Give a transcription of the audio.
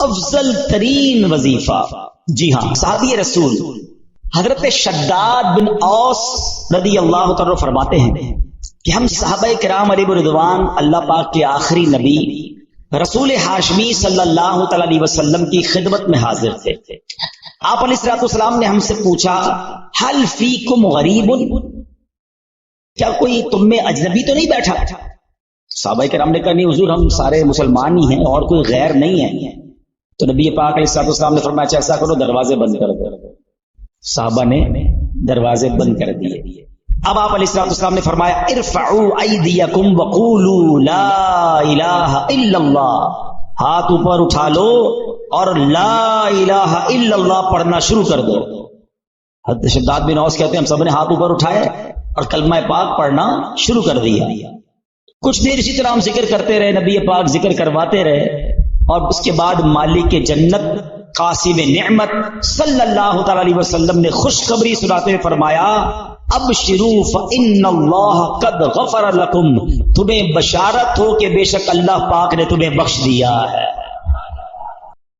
افضل ترین وظیفہ. جی ہاں، صحابی رسول حضرت شداد بن اوس رضی اللہ تعالیٰ فرماتے ہیں کہ ہم صحابہ کرام علیہ رضوان اللہ پاک کے آخری نبی رسول ہاشمی صلی اللہ تعالی علیہ وسلم کی خدمت میں حاضر تھے. آپ علیہ الصلوۃ والسلام نے ہم سے پوچھا حل فیکم غریب، کیا کوئی تم میں اجنبی تو نہیں بیٹھا؟ صحابہ کرام نے کہا نہیں حضور، ہم سارے مسلمان ہی ہیں اور کوئی غیر نہیں ہے. تو نبی پاک علیہ الصلوۃ والسلام نے فرمایا ایسا کرو، دروازے بند کر دو. صحابہ نے دروازے بند کر دیے. اب آپ علیہ الصلوۃ والسلام نے فرمایا ارفعوا ایدیکم وقولوا لا الہ الا اللہ، ہاتھ اوپر اٹھا لو اور لا الہ الا اللہ پڑھنا شروع کر دو. حضرت شداد بن اوس کہتے ہیں ہم سب نے ہاتھ اوپر اٹھائے اور کلمہ پاک پڑھنا شروع کر دیا. کچھ دیر اسی طرح ہم ذکر کرتے رہے، نبی پاک ذکر کرواتے رہے، اور اس کے بعد مالک جنت قاسم نعمت صلی اللہ تعالی علیہ وسلم نے خوشخبری سناتے ہوئے فرمایا ابشروا فإن اللہ قد غفر لکم، تمہیں بشارت ہو کہ بے شک اللہ پاک نے تمہیں بخش دیا ہے.